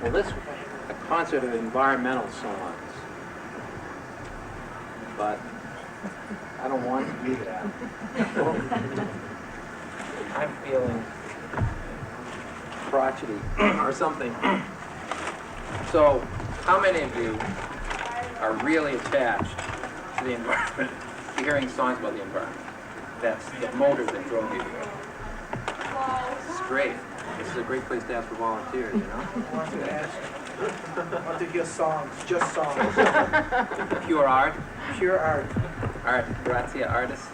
Well, this is a concert of environmental songs, but I don't want to do that. I'm feeling crotchety or something. So, how many of you are really attached to the environment? You're hearing songs about the environment. That's the motor that drove you here. This is great. This is a great place to ask for volunteers, you know? I want to ask. I want to hear songs, just songs. Pure art. Pure art. Art, gratia artis.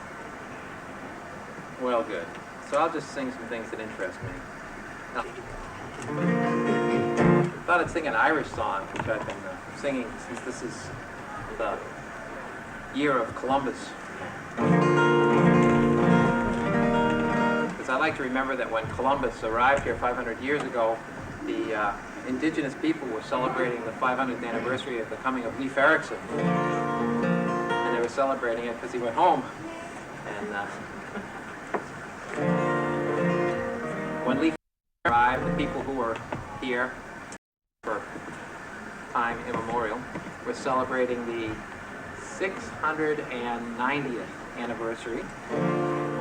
Well, good. So I'll just sing some things that interest me. Now, I thought I'd sing an Irish song, which I've been singing since this is the year of Columbus. Because I like to remember that when Columbus arrived here 500 years ago, the indigenous people were celebrating the 500th anniversary of the coming of Leif Erikson. And they were celebrating it because he went home. And when Leif arrived, the people who were here for time immemorial were celebrating the 690th anniversary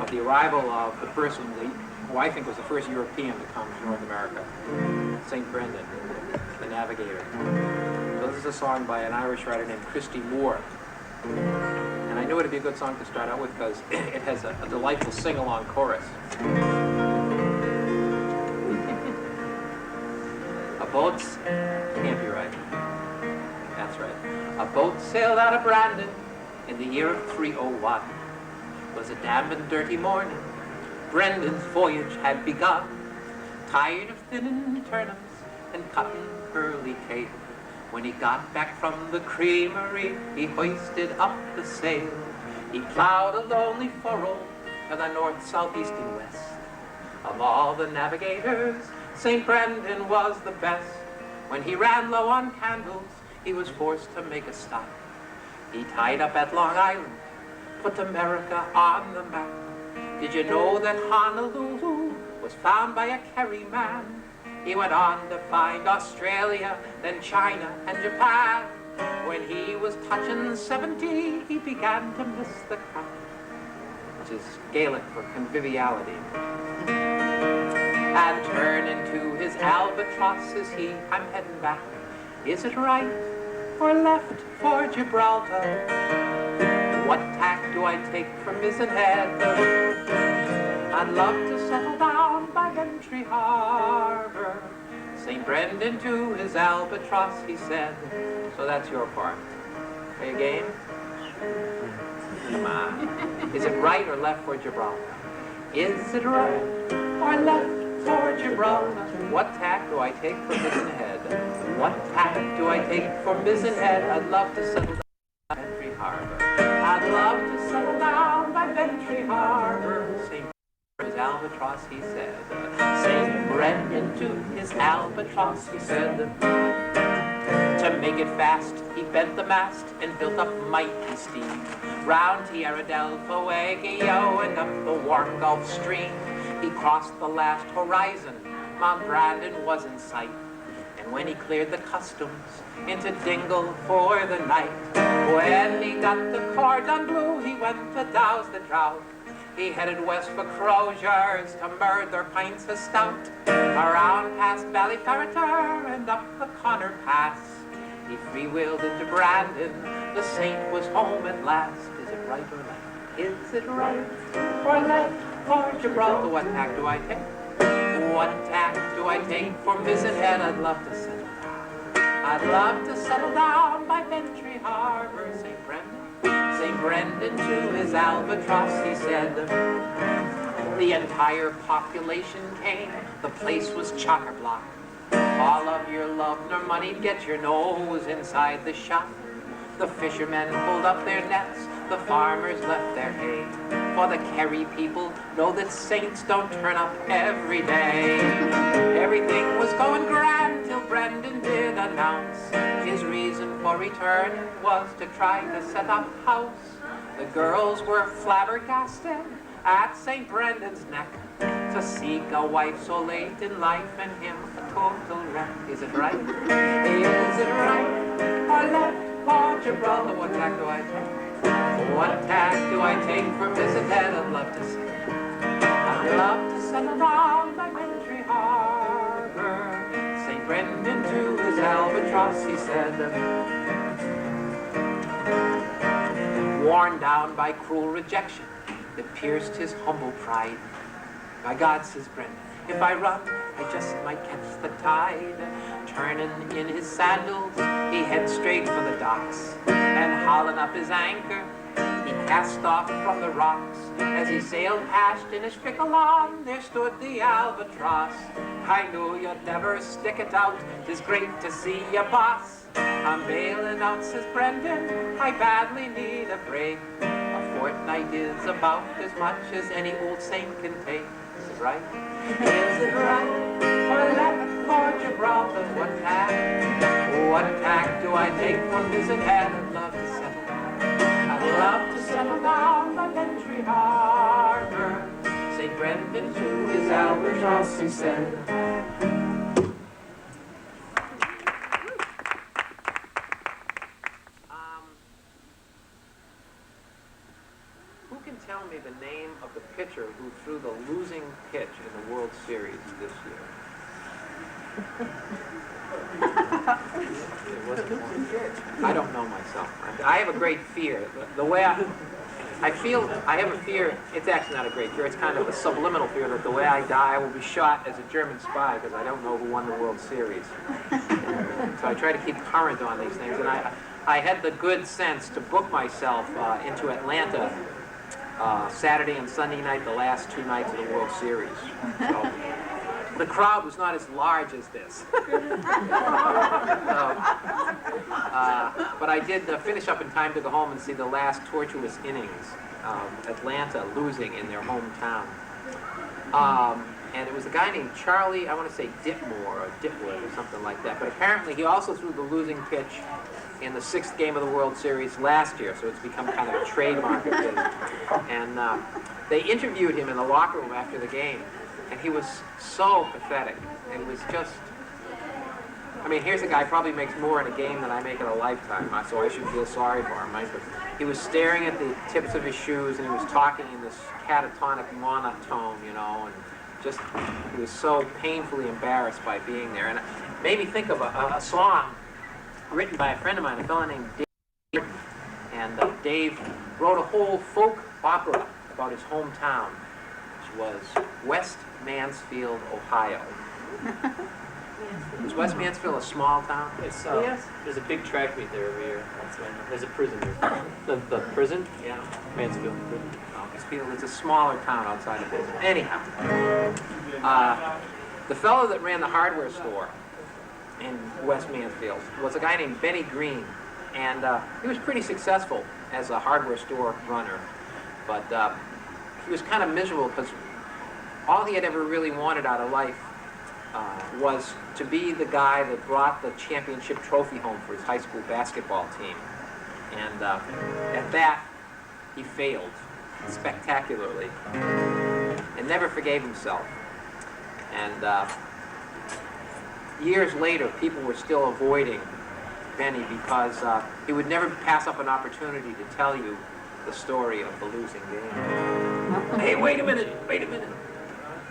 of the arrival of the person who I think was the first European to come to North America, St. Brendan, the navigator. So this is a song by an Irish writer named Christy Moore. And I knew it would be a good song to start out with because it has a delightful sing-along chorus. A boat's, can't be right. That's right. A boat sailed out of Brandon in the year of 301. It was a damp and dirty morning. Brendan's voyage had begun. Tired of thinning turnips and cutting curly cake. When he got back from the creamery, he hoisted up the sail. He plowed a lonely furrow to the north, south, east, and west. Of all the navigators, St. Brendan was the best. When he ran low on candles, he was forced to make a stop. He tied up at Long Island, put America on the map. Did you know that Honolulu was found by a Kerry man? He went on to find Australia, then China and Japan. When he was touching 70, he began to miss the crap, which is Gaelic for conviviality. And turn into his albatross, says he, I'm heading back. Is it right or left for Gibraltar? What tack do I take from Mizzen Head? I'd love to settle down by Bantry Harbor. St. Brendan to his albatross, he said. So that's your part. Are you game? Come on. Is it right or left for Gibraltar? Is it right or left for Gibraltar? What tack do I take for Mizzen Head? What tack do I take for Mizzen Head? I'd love to settle down by Bantry Harbor. I'd love to settle down by Bantry Harbor. St. His albatross, he said. St. Brendan to his albatross, he said. To make it fast, he bent the mast and built up mighty steam. Round Tierra del Fuego and up the warm Gulf Stream. He crossed the last horizon, Mount Brandon was in sight. And when he cleared the customs into Dingle for the night, when he got the cordon bleu, he went to douse the drought. He headed west for Croziers to murder pints of stout. Around past Ballyferreter and up the Connor Pass. He freewheeled into Brandon, the saint was home at last. Is it right or left? Is it right or left for Gibraltar? What tack do I take? What tack do I take for Mizzen Head? I'd love to settle down. I'd love to settle down by Bantry Harbor, St. Brendan. St. Brendan to his albatross, he said. The entire population came, the place was chock-a-block. All of your love nor money'd get your nose inside the shop. The fishermen pulled up their nets, the farmers left their hay. For the Kerry people know that saints don't turn up every day. Everything was going grand till Brendan did announce his reason for return was to try to set up house. The girls were flabbergasted at St. Brendan's neck. to seek a wife so late in life and him a total wreck. Is it right? Is it right or left for Gibraltar? What tack do I take? What tack do I take for Mrs. Head? I'd love to see. I'd love to settle down by Wintry Harbor, St. Brendan to his albatross, he said. Worn down by cruel rejection that pierced his humble pride. By God, says Brendan, if I run, I just might catch the tide. Turning in his sandals, he heads straight for the docks, and hauling up his anchor, he cast off from the rocks. As he sailed past in his fickle on, there stood the albatross. I knew you'd never stick it out, 'tis great to see ya, boss. I'm bailing out, says Brendan, I badly need a break. A fortnight is about as much as any old saint can take. Is it right? Is it right or left for Gibraltar? What tack do I take from this and I'd love to settle down. I'd love to settle down by Ventry Harbor, St. Brendan to his albatross, he said. Who can tell me the name of the pitcher who threw the losing pitch in the World Series this year? I don't know myself. I have a great fear. The way I feel, I have a fear, it's actually not a great fear, it's kind of a subliminal fear that the way I die, I will be shot as a German spy because I don't know who won the World Series. So I try to keep current on these things. And I had the good sense to book myself into Atlanta Saturday and Sunday night, the last 2 nights of the World Series. So, the crowd was not as large as this. But I did finish up in time to go home and see the last tortuous innings of Atlanta losing in their hometown. And it was a guy named Charlie, I want to say Ditmore or Ditwood or something like that. But apparently he also threw the losing pitch in the 6th game of the World Series last year, so it's become kind of a trademark of his. And they interviewed him in the locker room after the game, and he was so pathetic. It was just, I mean, here's a guy who probably makes more in a game than I make in a lifetime, so I should feel sorry for him, right? But he was staring at the tips of his shoes, and he was talking in this catatonic monotone, you know, and just, he was so painfully embarrassed by being there. And it made me think of a song written by a friend of mine, a fellow named Dave. And Dave wrote a whole folk opera about his hometown, which was West Mansfield, Ohio. Is West Mansfield a small town? It's, Yes. There's a big track meet there every year. There's a prison there. The prison? Yeah. Mansfield prison. It's a smaller town outside of it. Anyhow, the fellow that ran the hardware store in West Mansfield was a guy named Benny Green, and he was pretty successful as a hardware store runner, but he was kind of miserable because all he had ever really wanted out of life was to be the guy that brought the championship trophy home for his high school basketball team. And at that, he failed spectacularly and never forgave himself. And years later, people were still avoiding Benny because he would never pass up an opportunity to tell you the story of the losing game. Hey, wait a minute.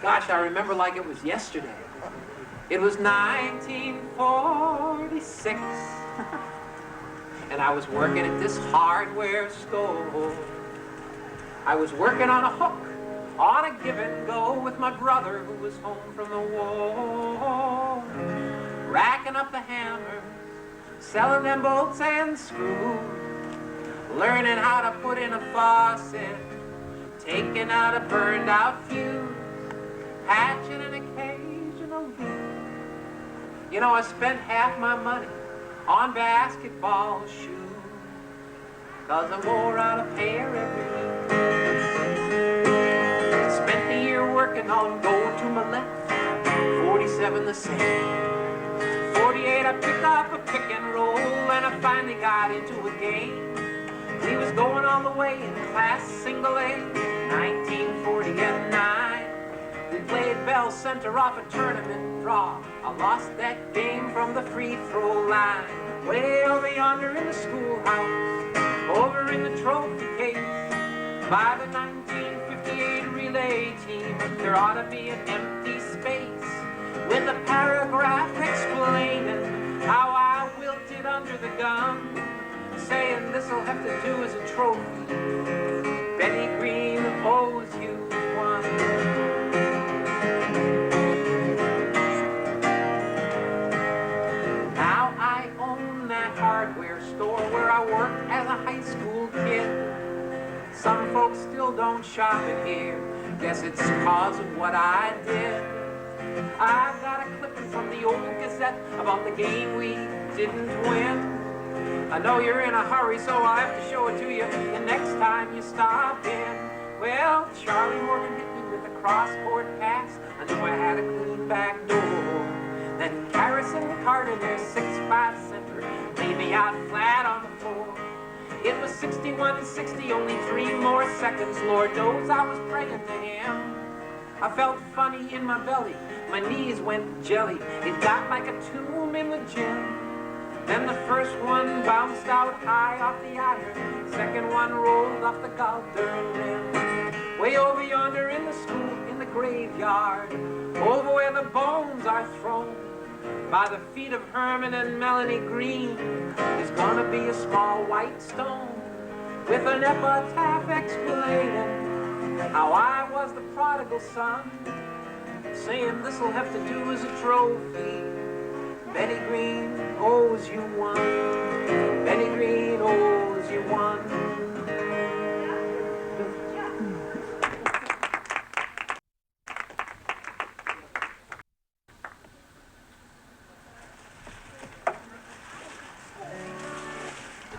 Gosh, I remember like it was yesterday. It was 1946, and I was working at this hardware store. I was working on a hook, on a give and go with my brother who was home from the war. Racking up the hammers, selling them bolts and screws, learning how to put in a faucet, taking out a burned out fuse, patching an occasional leak. You know, I spent half my money on basketball shoes, 'cause I wore out a pair every week. Spent the year working on goal to my left, 47 the same. 48 I picked up a pick and roll, and I finally got into a game. We was going all the way in class single A, 1949. played Bell Center off a tournament draw. I lost that game from the free throw line. Way over yonder in the schoolhouse, over in the trophy case, by the 1958 relay team, there ought to be an empty space with a paragraph explaining how I wilted under the gun, saying this'll have to do as a trophy. Betty Green owes you one. Now I own that hardware store where I worked as a high school kid. Some folks still don't shop in here. Guess it's cause of what I did. I've got a clipping from the old Gazette about the game we didn't win. I know you're in a hurry, so I'll have to show it to you the next time you stop in. Well, Charlie Morgan hit me with a cross-court pass. I knew I had a clean back door. Then Harrison Carter, their 6'5" center, laid me out flat on the floor. It was 61-60, only 3 more seconds. Lord knows I was praying to him. I felt funny in my belly. My knees went jelly. It got like a tomb in the gym. Then the first one bounced out high off the iron. Second one rolled off the Galdern rim. Way over yonder in the school, in the graveyard, over where the bones are thrown, by the feet of Herman and Melanie Green, there's gonna be a small white stone with an epitaph explaining how I was the prodigal son, saying this'll have to do as a trophy. Betty Green owes you one. Betty Green owes you one.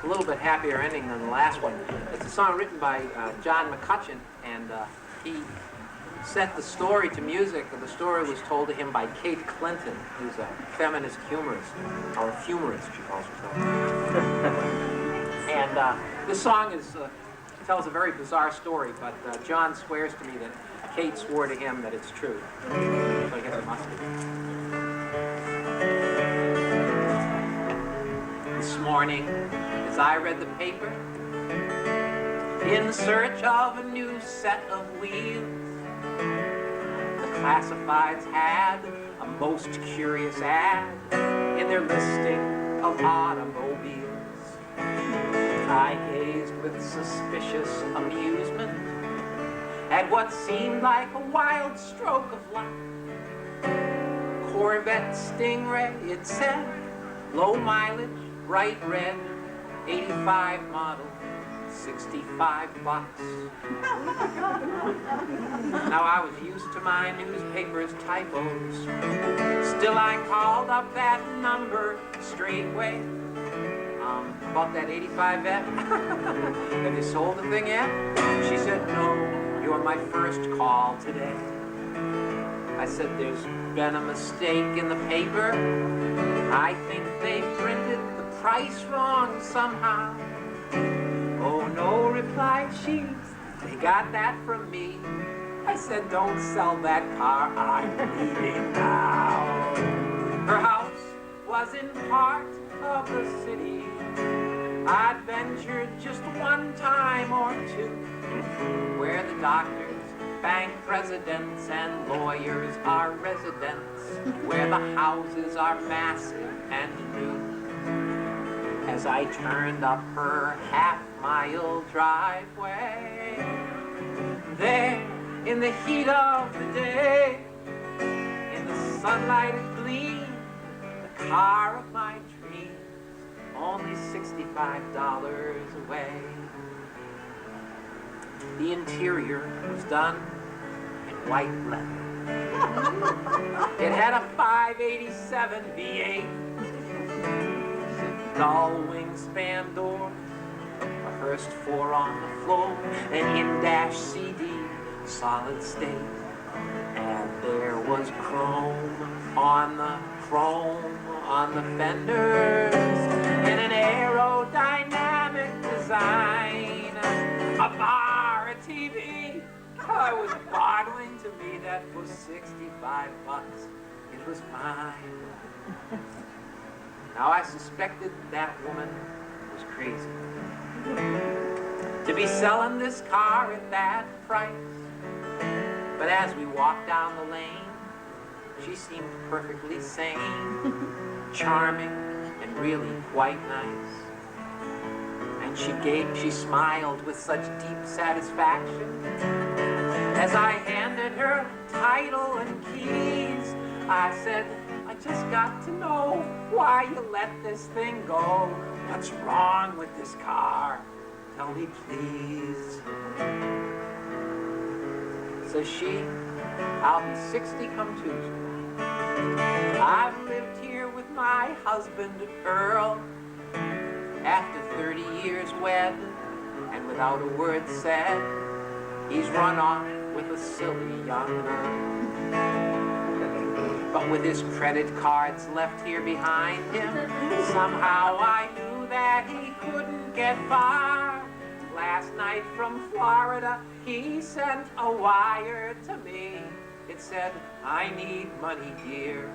A little bit happier ending than the last one. It's a song written by John McCutcheon, and he set the story to music, and the story was told to him by Kate Clinton, who's a feminist humorist, or humorist, she calls herself. And this song tells a very bizarre story, but John swears to me that Kate swore to him that it's true. So I guess it must be. This morning, as I read the paper, in search of a new set of wheels, the classifieds had a most curious ad in their listing of automobiles. I gazed with suspicious amusement at what seemed like a wild stroke of luck. Corvette Stingray, it said, low mileage, bright red, 85 model, $65. Now I was used to my newspaper's typos. Still I called up that number straightway. About that 85 F. Have you sold the thing yet? She said, no, you're my first call today. I said, there's been a mistake in the paper. I think they printed the price wrong somehow. Oh no, replied she, they got that from me. I said, don't sell that car, I'm leaving now. Her house was in part of the city. I'd ventured just one time or two, where the doctors, bank presidents, and lawyers are residents, where the houses are massive and new. As I turned up her half-mile driveway, there, in the heat of the day, in the sunlight it gleamed, the car of my dreams, only $65 away. The interior was done in white leather. It had a 587 V8, dull wingspan door, a Hearst 4 on the floor, an in-dash CD, solid state, and there was chrome on the fenders, and an aerodynamic design, a bar, a TV. I was boggling to to me that for 65 bucks it was mine. Now I suspected that woman was crazy to be selling this car at that price. But as we walked down the lane, she seemed perfectly sane, charming, and really quite nice. And she smiled with such deep satisfaction. As I handed her title and keys, I said, I just got to know why you let this thing go. What's wrong with this car? Tell me, please. Says she, I'll be 60 come Tuesday. I've lived here with my husband, Earl. After 30 years wed, and without a word said, he's run off with a silly young girl. But with his credit cards left here behind him, somehow I knew that he couldn't get far. Last night from Florida, he sent a wire to me. It said, I need money, dear.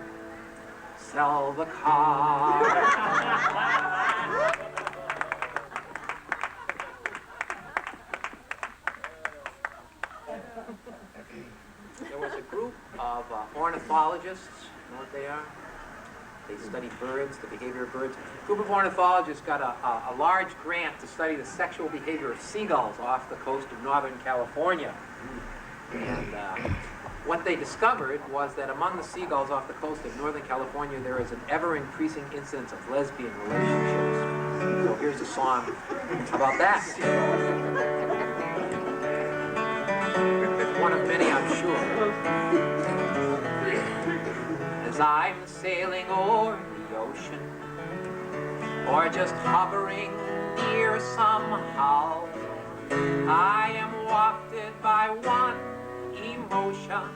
Sell the car. There was a group of ornithologists. You know what they are? They study birds, the behavior of birds. A group of ornithologists got a large grant to study the sexual behavior of seagulls off the coast of Northern California. And what they discovered was that among the seagulls off the coast of Northern California, there is an ever-increasing incidence of lesbian relationships. So here's a song about that. One of many, I'm sure. As I'm sailing o'er the ocean, or just hovering near some hull, I am wafted by one emotion.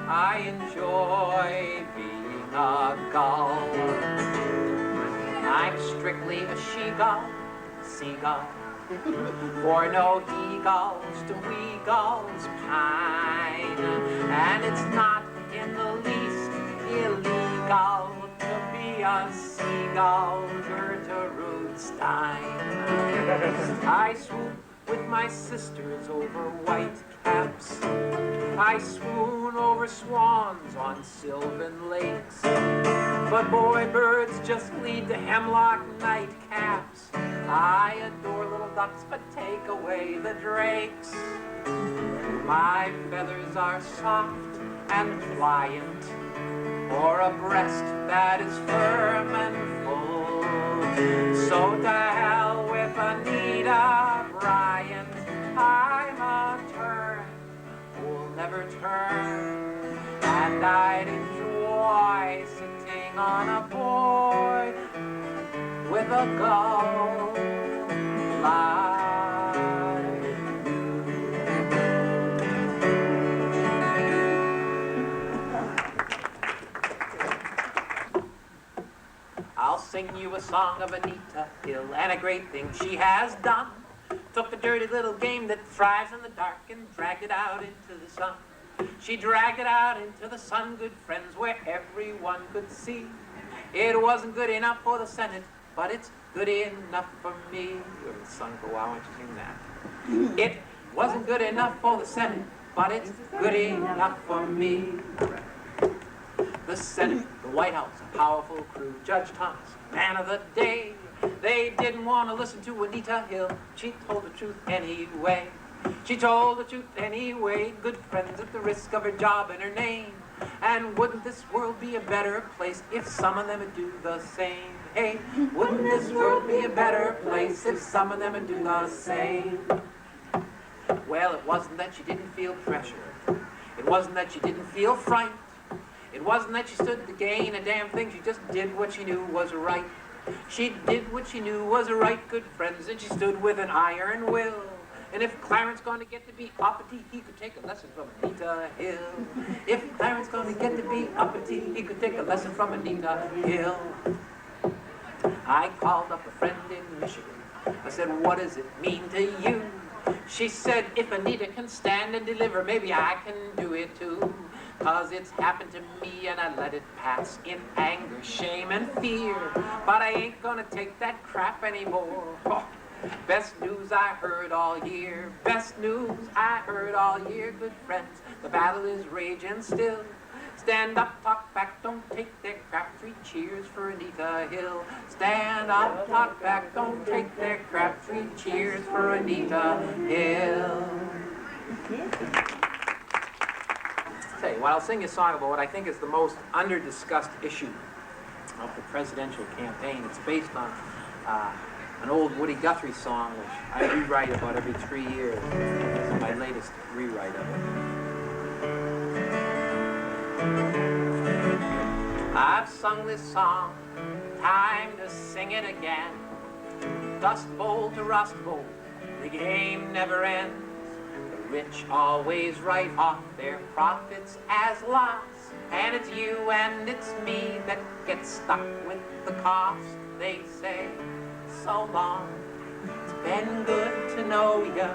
I enjoy being a gull. I'm strictly a she-gull, seagull. For no he-gulls do we gulls pine, and it's not in the least illegal to be a seagull, Gertrude Stein. I swoop with my sisters over white caps. I swoon over swans on sylvan lakes. But boy birds just lead to hemlock nightcaps. I adore little ducks, but take away the drakes. My feathers are soft and pliant, for a breast that is firm and full. So to hell with Anita Bryant, I'm a tern who'll never turn, and I'd enjoy sitting on a board with a gull like you. I'll sing you a song of Anita Hill and a great thing she has done. Took the dirty little game that thrives in the dark and dragged it out into the sun. She dragged it out into the sun, good friends, where everyone could see. It wasn't good enough for the Senate, but it's good enough for me. You haven't sung for a while, why don't you sing that? It wasn't good enough for the Senate, but it's good enough for me. The Senate, the White House, a powerful crew. Judge Thomas, man of the day. They didn't want to listen to Anita Hill. She told the truth anyway. She told the truth anyway. Good friends at the risk of her job and her name. And wouldn't this world be a better place if some of them would do the same? Hey, wouldn't this world be a better place if some of them would do the same? Well, it wasn't that she didn't feel pressure. It wasn't that she didn't feel fright. It wasn't that she stood to gain a damn thing. She just did what she knew was right. She did what she knew was right, good friends, and she stood with an iron will. And if Clarence going to get to be uppity, he could take a lesson from Anita Hill. If Clarence going to get to be uppity, he could take a lesson from Anita Hill. I called up a friend in Michigan. I said, what does it mean to you She said, if Anita can stand and deliver, maybe I can do it too. 'Cause it's happened to me and I let it pass in anger, shame, and fear. But I ain't gonna take that crap anymore. Oh, best news I heard all year. Best news I heard all year, good friends. The battle is raging still. Stand up, talk back, don't take their crap. 3 cheers for Anita Hill. Stand up, talk back, don't take their crap. 3 cheers for Anita Hill. Say, well, I'll sing you a song about what I think is the most under-discussed issue of the presidential campaign. It's based on an old Woody Guthrie song, which I rewrite about every 3 years. It's my latest rewrite of it. I've sung this song, time to sing it again. Dust bowl to rust bowl, the game never ends. The rich always write off their profits as loss, and it's you and it's me that get stuck with the cost. They say, so long, it's been good to know ya.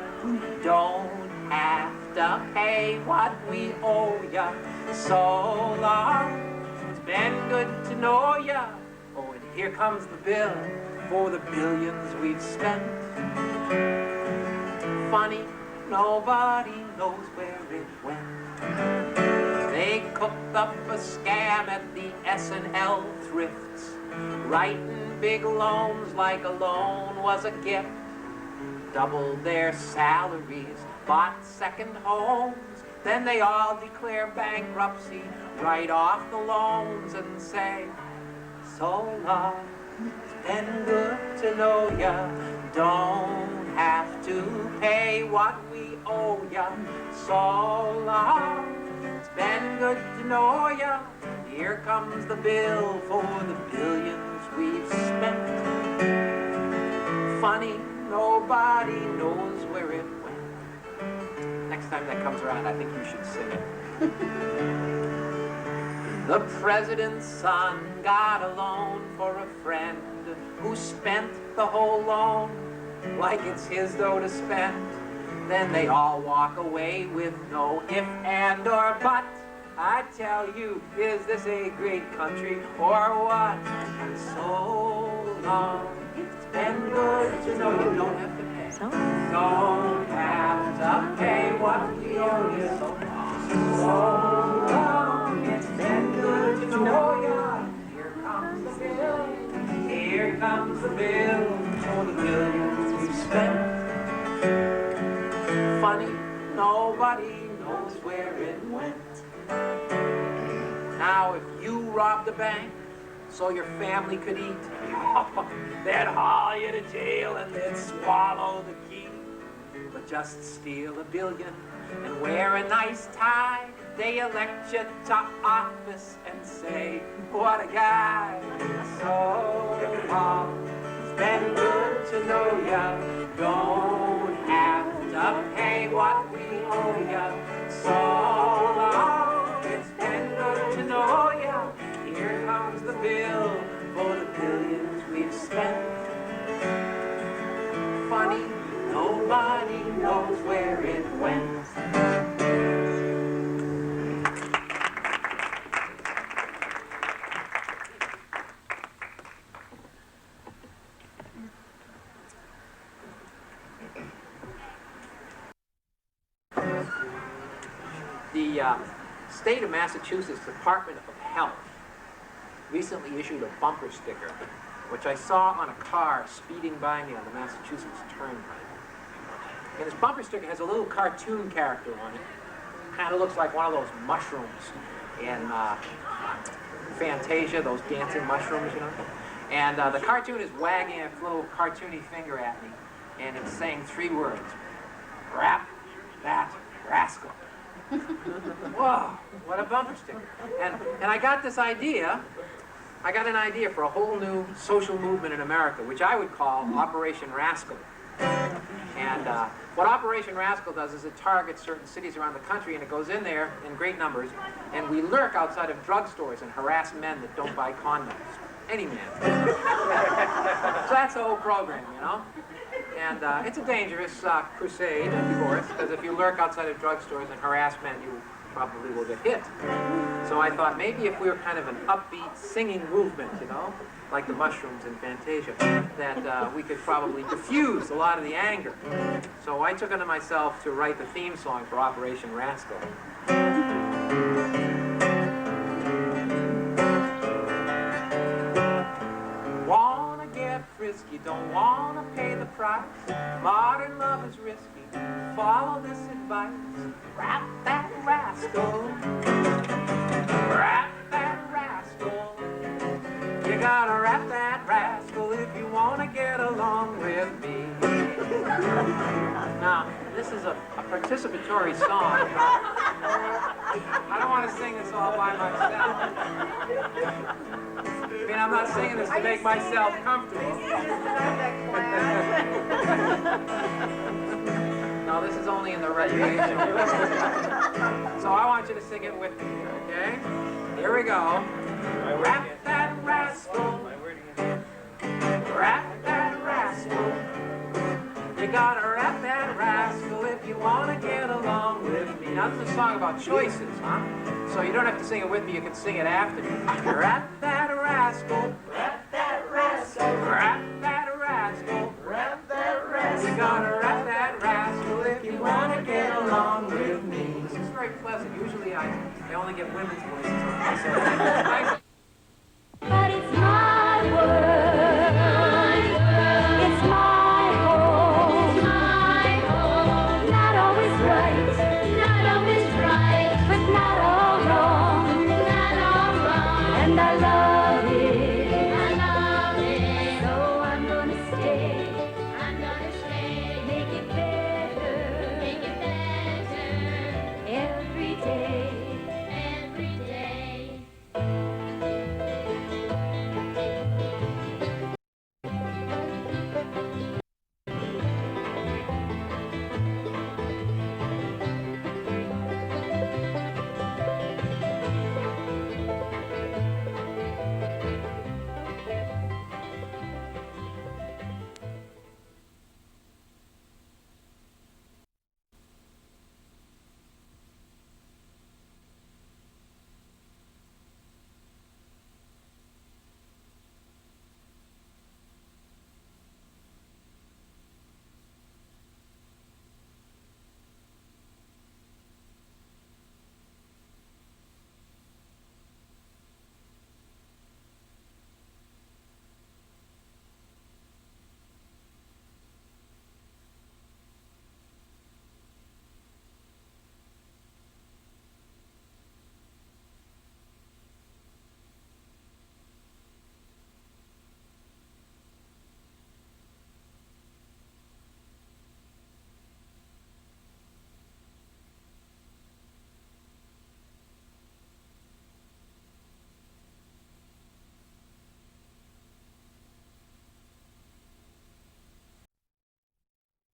Don't have to pay what we owe ya. So long, it's been good to know ya. Oh, and here comes the bill for the billions we've spent. Funny, nobody knows where it went. They cooked up a scam at the S&L thrifts, writing big loans like a loan was a gift. Doubled their salaries, bought second homes, then they all declare bankruptcy, write off the loans and say, so long, it's been good to know ya. Don't have to pay what we owe ya. So long, it's been good to know ya. Here comes the bill for the billions we've spent. Funny, nobody knows where it went. Next time that comes around, I think you should sing it. The president's son got a loan for a friend who spent the whole loan like it's his dough to spend. Then they all walk away with no if, and, or but. I tell you, is this a great country or what? And so long, it's been good to know you don't have to pay. Don't have to pay what we owe you. So long, it's been good to know you. Here comes the bill. Here comes the bill for the billions we've spent. Funny, nobody knows where it went. Now, if you robbed a bank so your family could eat, they'd haul you to jail and they'd swallow the key. But just steal $1 billion and wear a nice tie, they elect you to office and say, what a guy. So long, it's been good to know ya. Don't have to pay what we owe ya. So long, it's been good to know ya. Here comes the bill for the billions we've spent. Funny, nobody knows where it went. The state of Massachusetts Department of Health recently issued a bumper sticker, which I saw on a car speeding by me on the Massachusetts Turnpike. And this bumper sticker has a little cartoon character on it. Kind of looks like one of those mushrooms in Fantasia, those dancing mushrooms, you know. And the cartoon is wagging its little cartoony finger at me, and it's saying 3 words: "Rap that rascal." Whoa, what a bumper sticker. And I got this idea. I got an idea for a whole new social movement in America, which I would call Operation Rascal. And what Operation Rascal does is it targets certain cities around the country, and it goes in there in great numbers, and we lurk outside of drugstores and harass men that don't buy condoms. Any man. So that's the whole program, you know? And it's a dangerous crusade, of course, because if you lurk outside of drugstores and harass men, you probably will get hit. So I thought maybe if we were kind of an upbeat singing movement, you know, like the mushrooms in Fantasia, that we could probably diffuse a lot of the anger. So I took it on myself to write the theme song for Operation Rascal. Wanna get frisky, don't wanna pay the price. Modern love is risky, follow this advice. Rap that rascal, rap that rascal. You gotta rap that rascal if you wanna get along with me. Now, this is a participatory song. I don't want to sing this all by myself. I mean, I'm not singing this to make myself comfortable. No, this is only in the recreation. So I want you to sing it with me, okay? Here we go. Rap that rascal. Rap that rascal. You gotta rap that rascal if you wanna get along with me. Now this is a song about choices, huh? So you don't have to sing it with me, you can sing it after me. Rap that rascal. Rap that rascal. Rap that rascal. Rap that rascal. You gotta rap that rascal if you wanna get along with me. This is very pleasant. Usually I only get women's voices on this. So it's nice